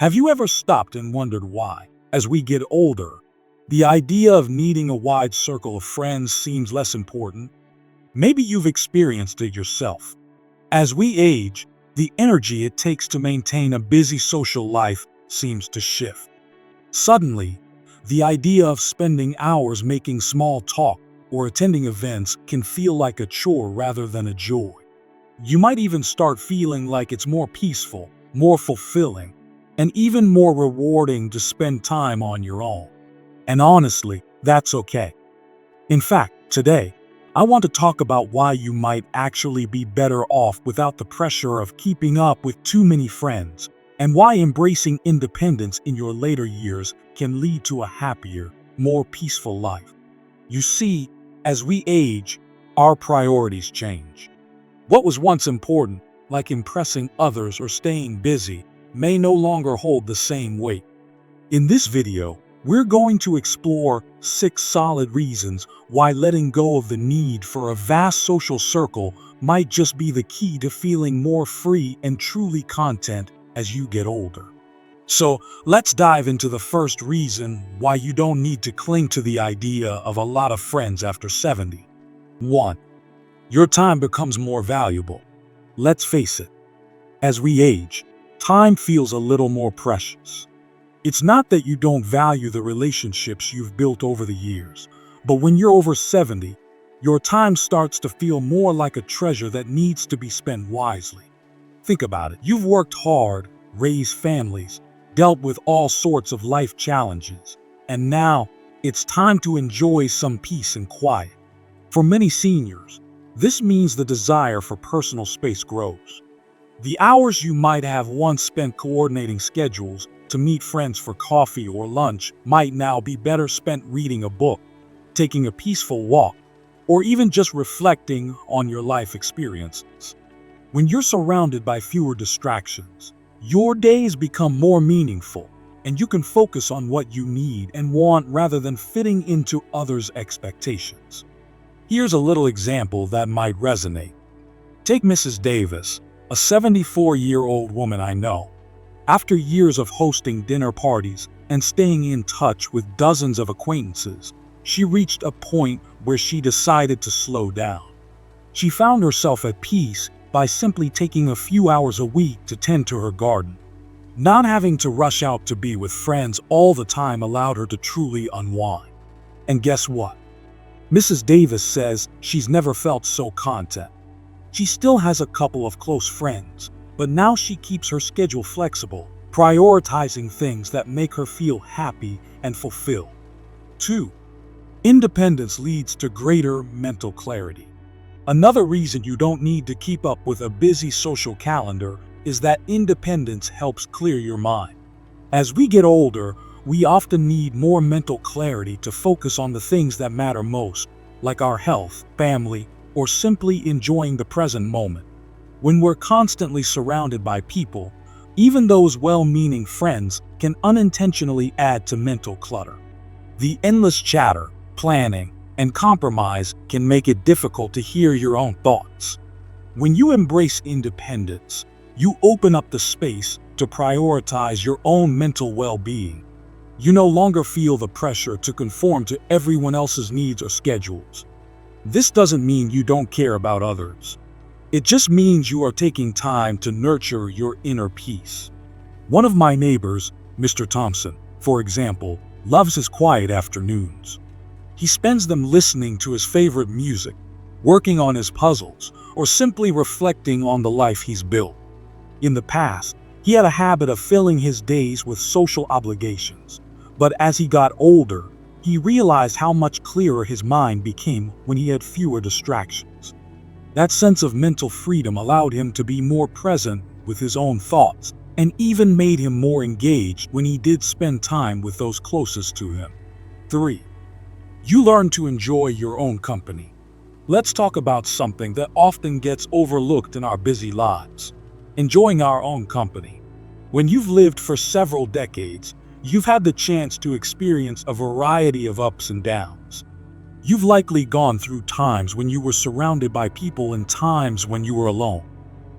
Have you ever stopped and wondered why, as we get older, the idea of needing a wide circle of friends seems less important? Maybe you've experienced it yourself. As we age, the energy it takes to maintain a busy social life seems to shift. Suddenly, the idea of spending hours making small talk or attending events can feel like a chore rather than a joy. You might even start feeling like it's more peaceful, more fulfilling, and even more rewarding to spend time on your own. And honestly, that's okay. In fact, today, I want to talk about why you might actually be better off without the pressure of keeping up with too many friends, and why embracing independence in your later years can lead to a happier, more peaceful life. You see, as we age, our priorities change. What was once important, like impressing others or staying busy, may no longer hold the same weight. In this video, we're going to explore 6 solid reasons why letting go of the need for a vast social circle might just be the key to feeling more free and truly content as you get older. So, let's dive into the first reason why you don't need to cling to the idea of a lot of friends after 70. 1. Your time becomes more valuable. Let's face it, as we age, time feels a little more precious. It's not that you don't value the relationships you've built over the years, but when you're over 70, your time starts to feel more like a treasure that needs to be spent wisely. Think about it. You've worked hard, raised families, dealt with all sorts of life challenges, and now it's time to enjoy some peace and quiet. For many seniors, this means the desire for personal space grows. The hours you might have once spent coordinating schedules to meet friends for coffee or lunch might now be better spent reading a book, taking a peaceful walk, or even just reflecting on your life experiences. When you're surrounded by fewer distractions, your days become more meaningful, and you can focus on what you need and want rather than fitting into others' expectations. Here's a little example that might resonate. Take Mrs. Davis, a 74-year-old woman I know. After years of hosting dinner parties and staying in touch with dozens of acquaintances, she reached a point where she decided to slow down. She found herself at peace by simply taking a few hours a week to tend to her garden. Not having to rush out to be with friends all the time allowed her to truly unwind. And guess what? Mrs. Davis says she's never felt so content. She still has a couple of close friends, but now she keeps her schedule flexible, prioritizing things that make her feel happy and fulfilled. 2. Independence leads to greater mental clarity. Another reason you don't need to keep up with a busy social calendar is that independence helps clear your mind. As we get older, we often need more mental clarity to focus on the things that matter most, like our health, family, or simply enjoying the present moment. When we're constantly surrounded by people, even those well-meaning friends can unintentionally add to mental clutter. The endless chatter, planning, and compromise can make it difficult to hear your own thoughts. When you embrace independence, you open up the space to prioritize your own mental well-being. You no longer feel the pressure to conform to everyone else's needs or schedules. This doesn't mean you don't care about others. It just means you are taking time to nurture your inner peace. One of my neighbors, Mr. Thompson, for example, loves his quiet afternoons. He spends them listening to his favorite music, working on his puzzles, or simply reflecting on the life he's built. In the past, he had a habit of filling his days with social obligations, but as he got older, he realized how much clearer his mind became when he had fewer distractions. That sense of mental freedom allowed him to be more present with his own thoughts, and even made him more engaged when he did spend time with those closest to him. 3. You learn to enjoy your own company. Let's talk about something that often gets overlooked in our busy lives: enjoying our own company. When you've lived for several decades, you've had the chance to experience a variety of ups and downs. You've likely gone through times when you were surrounded by people and times when you were alone.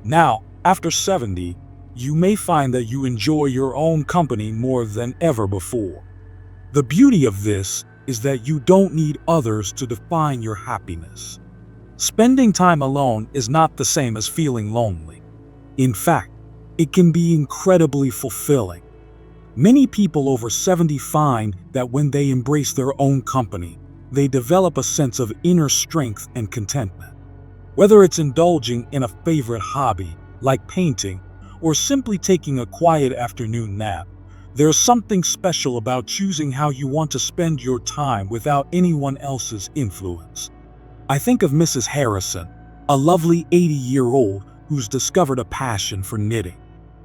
Now, after 70, you may find that you enjoy your own company more than ever before. The beauty of this is that you don't need others to define your happiness. Spending time alone is not the same as feeling lonely. In fact, it can be incredibly fulfilling. Many people over 70 find that when they embrace their own company, they develop a sense of inner strength and contentment. Whether it's indulging in a favorite hobby, like painting, or simply taking a quiet afternoon nap, there's something special about choosing how you want to spend your time without anyone else's influence. I think of Mrs. Harrison, a lovely 80-year-old who's discovered a passion for knitting.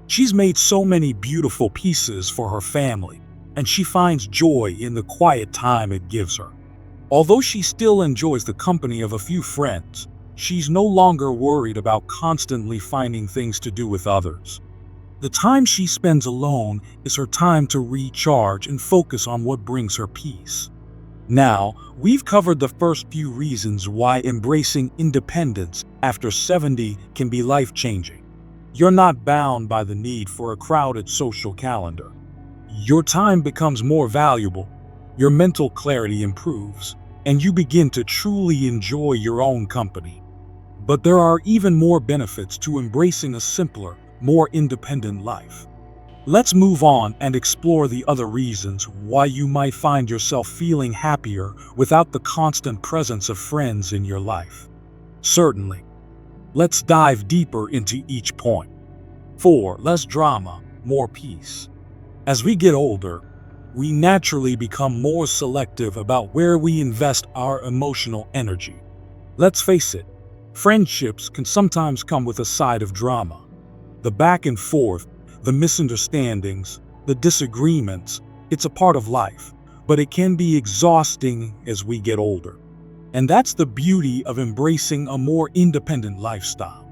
She's made so many beautiful pieces for her family, and she finds joy in the quiet time it gives her. Although she still enjoys the company of a few friends, she's no longer worried about constantly finding things to do with others. The time she spends alone is her time to recharge and focus on what brings her peace. Now, we've covered the first few reasons why embracing independence after 70 can be life-changing. You're not bound by the need for a crowded social calendar. Your time becomes more valuable, your mental clarity improves, and you begin to truly enjoy your own company. But there are even more benefits to embracing a simpler, more independent life. Let's move on and explore the other reasons why you might find yourself feeling happier without the constant presence of friends in your life. Certainly. Let's dive deeper into each point. 4. Less drama, more peace. As we get older, we naturally become more selective about where we invest our emotional energy. Let's face it, friendships can sometimes come with a side of drama. The back and forth, the misunderstandings, the disagreements, it's a part of life, but it can be exhausting as we get older. And that's the beauty of embracing a more independent lifestyle.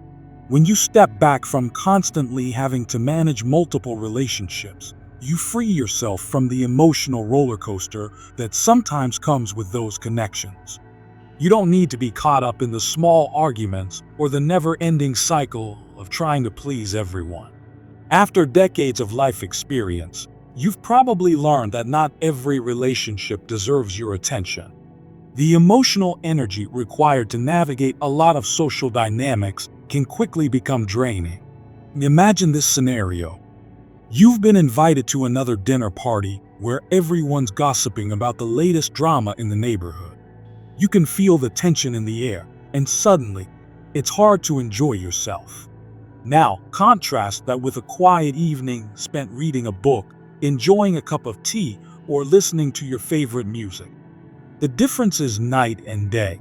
When you step back from constantly having to manage multiple relationships, you free yourself from the emotional roller coaster that sometimes comes with those connections. You don't need to be caught up in the small arguments or the never-ending cycle of trying to please everyone. After decades of life experience, you've probably learned that not every relationship deserves your attention. The emotional energy required to navigate a lot of social dynamics can quickly become draining. Imagine this scenario. You've been invited to another dinner party where everyone's gossiping about the latest drama in the neighborhood. You can feel the tension in the air, and suddenly, it's hard to enjoy yourself. Now, contrast that with a quiet evening spent reading a book, enjoying a cup of tea, or listening to your favorite music. The difference is night and day.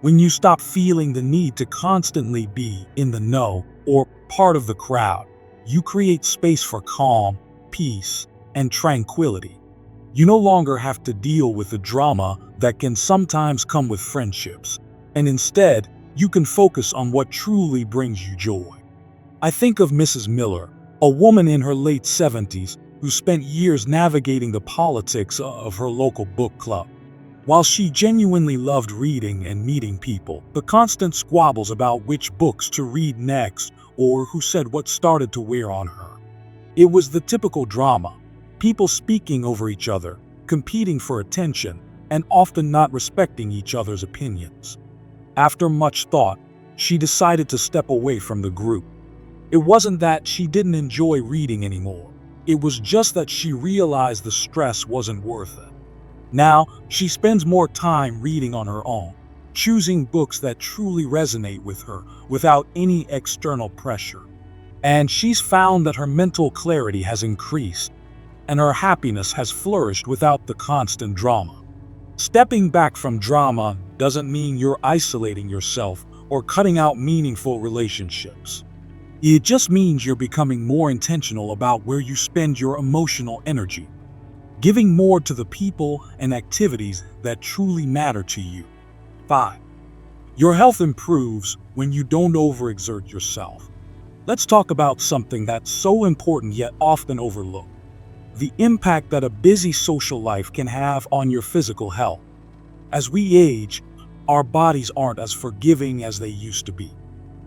When you stop feeling the need to constantly be in the know or part of the crowd, you create space for calm, peace, and tranquility. You no longer have to deal with the drama that can sometimes come with friendships, and instead, you can focus on what truly brings you joy. I think of Mrs. Miller, a woman in her late 70s who spent years navigating the politics of her local book club. While she genuinely loved reading and meeting people, the constant squabbles about which books to read next or who said what started to wear on her. It was the typical drama, people speaking over each other, competing for attention, and often not respecting each other's opinions. After much thought, she decided to step away from the group. It wasn't that she didn't enjoy reading anymore. It was just that she realized the stress wasn't worth it. Now, she spends more time reading on her own, choosing books that truly resonate with her without any external pressure. And she's found that her mental clarity has increased, and her happiness has flourished without the constant drama. Stepping back from drama doesn't mean you're isolating yourself or cutting out meaningful relationships. It just means you're becoming more intentional about where you spend your emotional energy, giving more to the people and activities that truly matter to you. 5. Your health improves when you don't overexert yourself. Let's talk about something that's so important yet often overlooked: the impact that a busy social life can have on your physical health. As we age, our bodies aren't as forgiving as they used to be.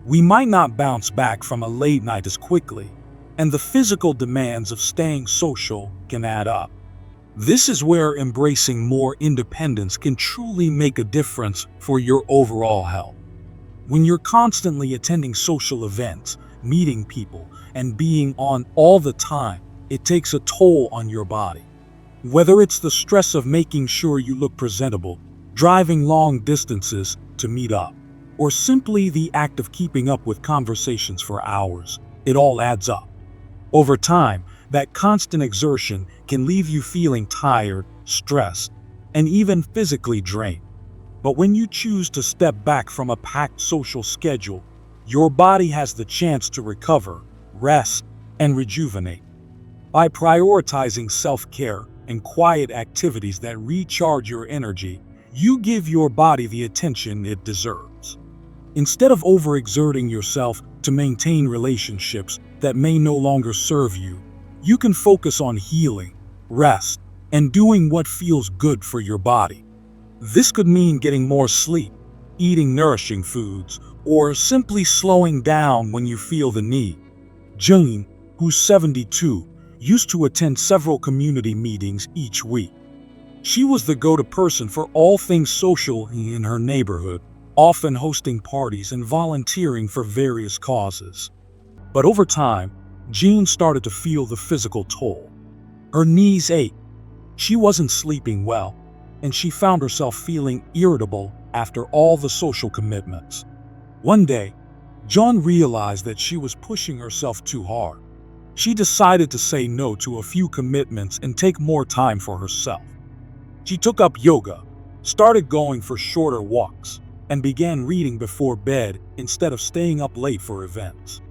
We might not bounce back from a late night as quickly, and the physical demands of staying social can add up. This is where embracing more independence can truly make a difference for your overall health. When you're constantly attending social events, meeting people, and being on all the time, it takes a toll on your body. Whether it's the stress of making sure you look presentable, driving long distances to meet up, or simply the act of keeping up with conversations for hours, it all adds up. Over time, that constant exertion can leave you feeling tired, stressed, and even physically drained. But when you choose to step back from a packed social schedule, your body has the chance to recover, rest, and rejuvenate. By prioritizing self-care and quiet activities that recharge your energy, you give your body the attention it deserves. Instead of overexerting yourself to maintain relationships that may no longer serve you, you can focus on healing, rest, and doing what feels good for your body. This could mean getting more sleep, eating nourishing foods, or simply slowing down when you feel the need. Jane, who's 72, used to attend several community meetings each week. She was the go-to person for all things social in her neighborhood, often hosting parties and volunteering for various causes. But over time, Jean started to feel the physical toll. Her knees ached, she wasn't sleeping well, and she found herself feeling irritable after all the social commitments. One day, Jean realized that she was pushing herself too hard. She decided to say no to a few commitments and take more time for herself. She took up yoga, started going for shorter walks, and began reading before bed instead of staying up late for events.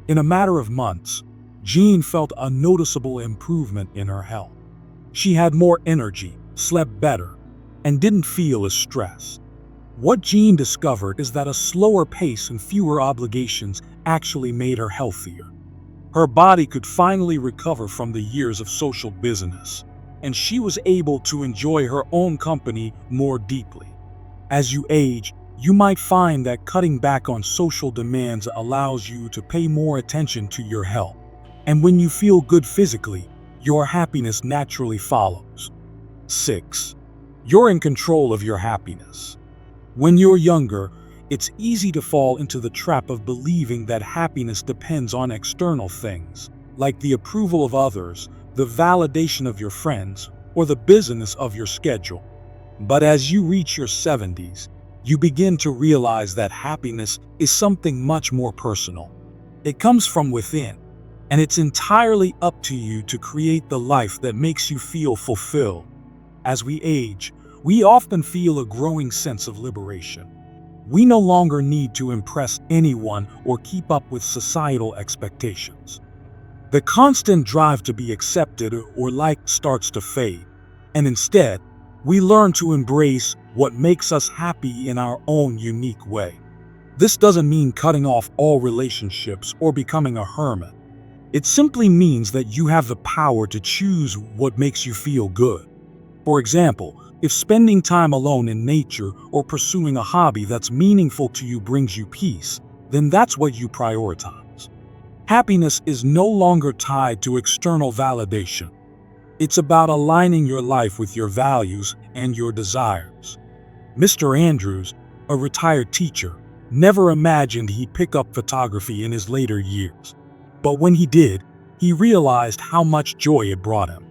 In a matter of months, Jean felt a noticeable improvement in her health. She had more energy, slept better, and didn't feel as stressed. What Jean discovered is that a slower pace and fewer obligations actually made her healthier. Her body could finally recover from the years of social busyness, and she was able to enjoy her own company more deeply. As you age, you might find that cutting back on social demands allows you to pay more attention to your health. And when you feel good physically, your happiness naturally follows. 6. You're in control of your happiness. When you're younger, it's easy to fall into the trap of believing that happiness depends on external things, like the approval of others, the validation of your friends, or the busyness of your schedule. But as you reach your 70s, you begin to realize that happiness is something much more personal. It comes from within, and it's entirely up to you to create the life that makes you feel fulfilled. As we age, we often feel a growing sense of liberation. We no longer need to impress anyone or keep up with societal expectations. The constant drive to be accepted or liked starts to fade, and instead, we learn to embrace what makes us happy in our own unique way. This doesn't mean cutting off all relationships or becoming a hermit. It simply means that you have the power to choose what makes you feel good. For example, if spending time alone in nature or pursuing a hobby that's meaningful to you brings you peace, then that's what you prioritize. Happiness is no longer tied to external validation. It's about aligning your life with your values and your desires. Mr. Andrews, a retired teacher, never imagined he'd pick up photography in his later years. But when he did, he realized how much joy it brought him.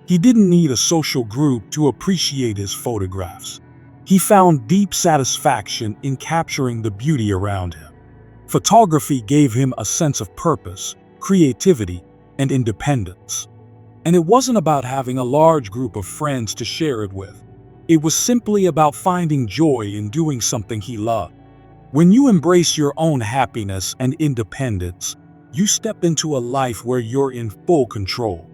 He didn't need a social group to appreciate his photographs. He found deep satisfaction in capturing the beauty around him. Photography gave him a sense of purpose, creativity, and independence. And it wasn't about having a large group of friends to share it with. It was simply about finding joy in doing something he loved. When you embrace your own happiness and independence, you step into a life where you're in full control.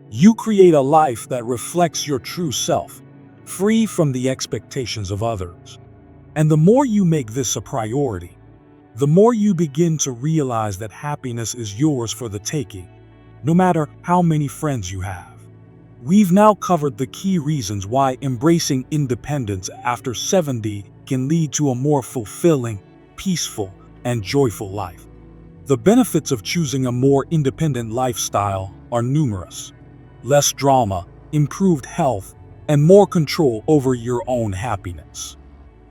You create a life that reflects your true self, free from the expectations of others. And the more you make this a priority, the more you begin to realize that happiness is yours for the taking, no matter how many friends you have. We've now covered the key reasons why embracing independence after 70 can lead to a more fulfilling, peaceful, and joyful life. The benefits of choosing a more independent lifestyle are numerous. Less drama, improved health, and more control over your own happiness.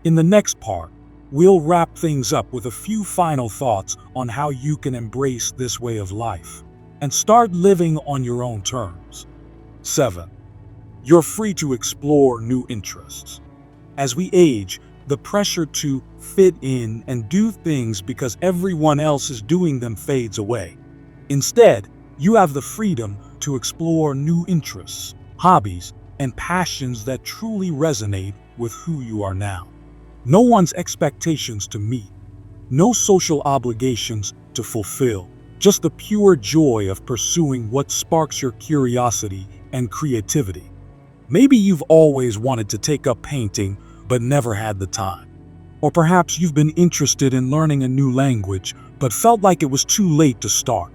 In the next part, we'll wrap things up with a few final thoughts on how you can embrace this way of life and start living on your own terms. 7. You're free to explore new interests. As we age, the pressure to fit in and do things because everyone else is doing them fades away. Instead, you have the freedom to explore new interests, hobbies, and passions that truly resonate with who you are now. No one's expectations to meet, no social obligations to fulfill, just the pure joy of pursuing what sparks your curiosity and creativity. Maybe you've always wanted to take up painting but never had the time. Or perhaps you've been interested in learning a new language but felt like it was too late to start.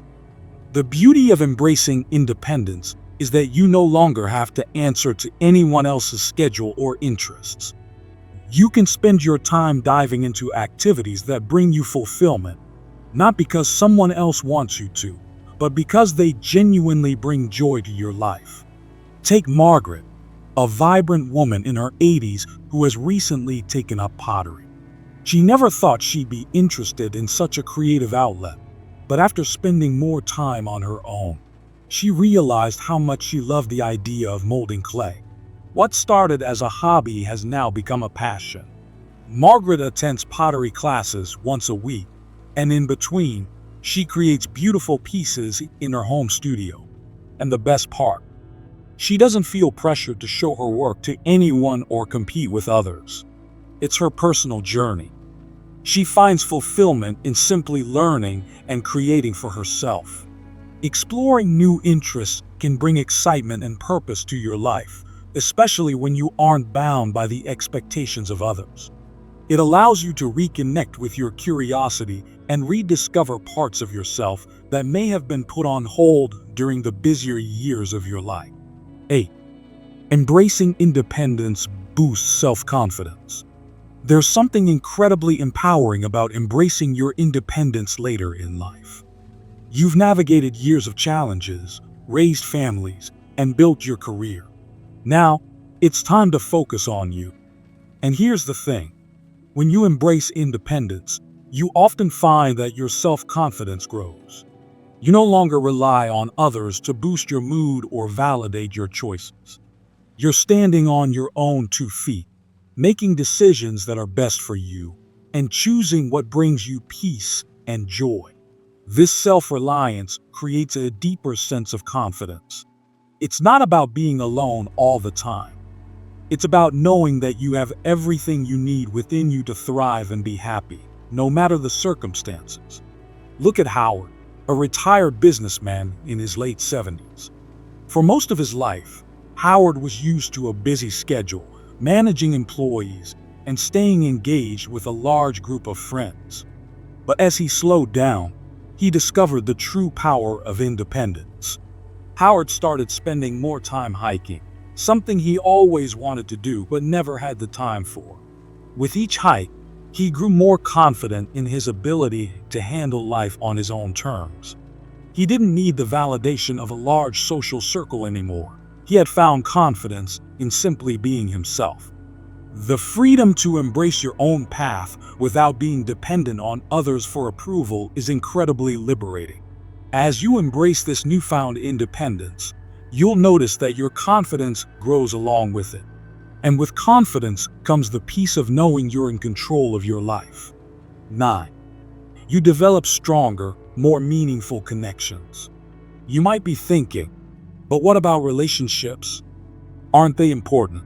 The beauty of embracing independence is that you no longer have to answer to anyone else's schedule or interests. You can spend your time diving into activities that bring you fulfillment, not because someone else wants you to, but because they genuinely bring joy to your life. Take Margaret, a vibrant woman in her 80s who has recently taken up pottery. She never thought she'd be interested in such a creative outlet, but after spending more time on her own, she realized how much she loved the idea of molding clay. What started as a hobby has now become a passion. Margaret attends pottery classes once a week, and in between, she creates beautiful pieces in her home studio. And the best part, she doesn't feel pressured to show her work to anyone or compete with others. It's her personal journey. She finds fulfillment in simply learning and creating for herself. Exploring new interests can bring excitement and purpose to your life, especially when you aren't bound by the expectations of others. It allows you to reconnect with your curiosity and rediscover parts of yourself that may have been put on hold during the busier years of your life. 8. Embracing independence boosts self-confidence. There's something incredibly empowering about embracing your independence later in life. You've navigated years of challenges, raised families, and built your career. Now, it's time to focus on you. And here's the thing. When you embrace independence, you often find that your self-confidence grows. You no longer rely on others to boost your mood or validate your choices. You're standing on your own 2 feet, making decisions that are best for you, and choosing what brings you peace and joy. This self-reliance creates a deeper sense of confidence. It's not about being alone all the time. It's about knowing that you have everything you need within you to thrive and be happy, no matter the circumstances. Look at Howard, a retired businessman in his late 70s. For most of his life, Howard was used to a busy schedule, managing employees, and staying engaged with a large group of friends. But as he slowed down, he discovered the true power of independence. Howard started spending more time hiking, something he always wanted to do but never had the time for. With each hike, he grew more confident in his ability to handle life on his own terms. He didn't need the validation of a large social circle anymore. He had found confidence in simply being himself. The freedom to embrace your own path without being dependent on others for approval is incredibly liberating. As you embrace this newfound independence, you'll notice that your confidence grows along with it. And with confidence comes the peace of knowing you're in control of your life. 9. You develop stronger, more meaningful connections. You might be thinking, but what about relationships? Aren't they important?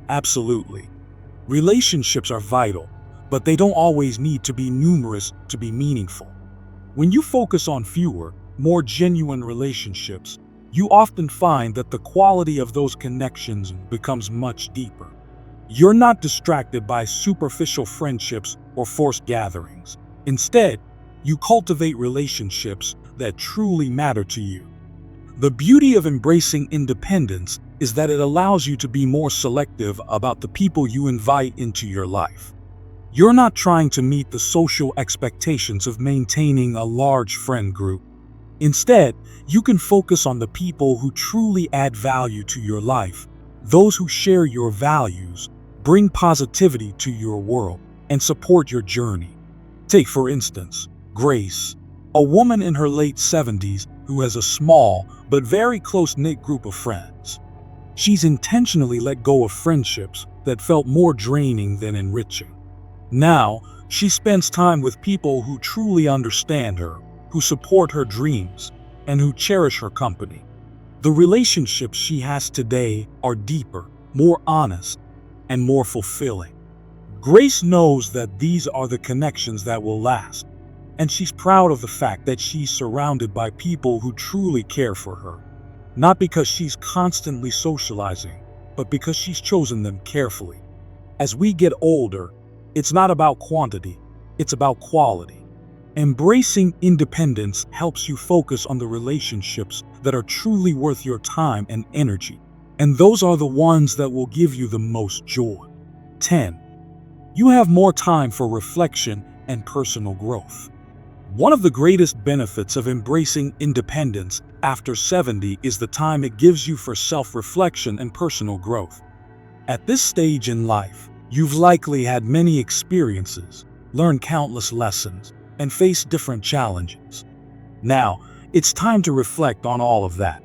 Absolutely. Relationships are vital, but they don't always need to be numerous to be meaningful. When you focus on fewer, more genuine relationships, you often find that the quality of those connections becomes much deeper. You're not distracted by superficial friendships or forced gatherings. Instead, you cultivate relationships that truly matter to you. The beauty of embracing independence is that it allows you to be more selective about the people you invite into your life. You're not trying to meet the social expectations of maintaining a large friend group. Instead, you can focus on the people who truly add value to your life, those who share your values, bring positivity to your world, and support your journey. Take, for instance, Grace, a woman in her late 70s who has a small but very close-knit group of friends. She's intentionally let go of friendships that felt more draining than enriching. Now, she spends time with people who truly understand her, who support her dreams, and who cherish her company. The relationships she has today are deeper, more honest, and more fulfilling. Grace knows that these are the connections that will last, and she's proud of the fact that she's surrounded by people who truly care for her. Not because she's constantly socializing, but because she's chosen them carefully. As we get older, it's not about quantity, it's about quality. Embracing independence helps you focus on the relationships that are truly worth your time and energy, and those are the ones that will give you the most joy. 10. You have more time for reflection and personal growth. One of the greatest benefits of embracing independence after 70 is the time it gives you for self-reflection and personal growth. At this stage in life, you've likely had many experiences, learned countless lessons, and faced different challenges. Now, it's time to reflect on all of that.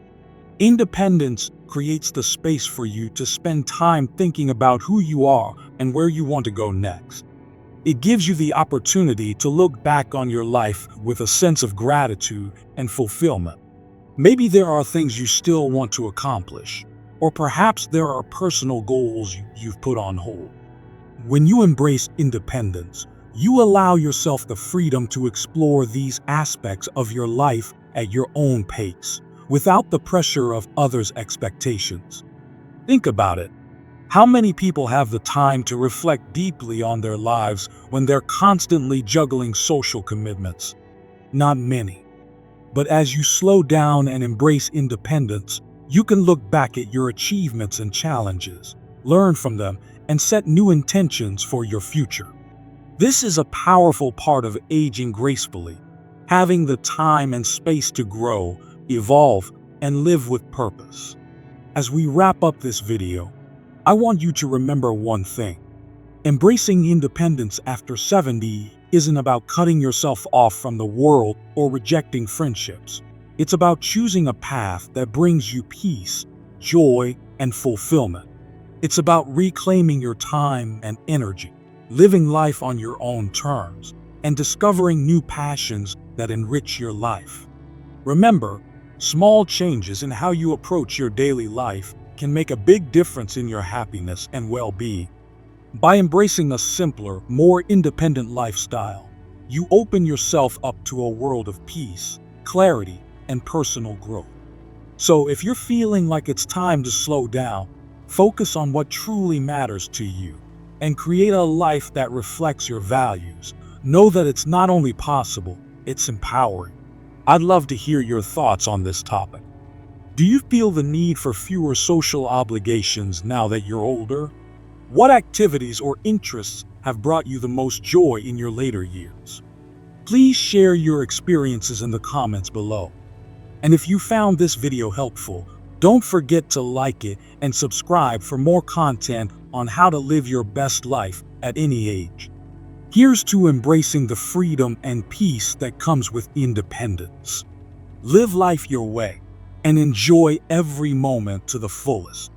Independence creates the space for you to spend time thinking about who you are and where you want to go next. It gives you the opportunity to look back on your life with a sense of gratitude and fulfillment. Maybe there are things you still want to accomplish, or perhaps there are personal goals you've put on hold. When you embrace independence, you allow yourself the freedom to explore these aspects of your life at your own pace, without the pressure of others' expectations. Think about it. How many people have the time to reflect deeply on their lives when they're constantly juggling social commitments? Not many. But as you slow down and embrace independence, you can look back at your achievements and challenges, learn from them, and set new intentions for your future. This is a powerful part of aging gracefully, having the time and space to grow, evolve, and live with purpose. As we wrap up this video, I want you to remember one thing. Embracing independence after 70 isn't about cutting yourself off from the world or rejecting friendships. It's about choosing a path that brings you peace, joy, and fulfillment. It's about reclaiming your time and energy, living life on your own terms, and discovering new passions that enrich your life. Remember, small changes in how you approach your daily life can make a big difference in your happiness and well-being. By embracing a simpler, more independent lifestyle, you open yourself up to a world of peace, clarity, and personal growth. So if you're feeling like it's time to slow down, focus on what truly matters to you, and create a life that reflects your values, know that it's not only possible, it's empowering. I'd love to hear your thoughts on this topic. Do you feel the need for fewer social obligations now that you're older? What activities or interests have brought you the most joy in your later years? Please share your experiences in the comments below. And if you found this video helpful, don't forget to like it and subscribe for more content on how to live your best life at any age. Here's to embracing the freedom and peace that comes with independence. Live life your way and enjoy every moment to the fullest.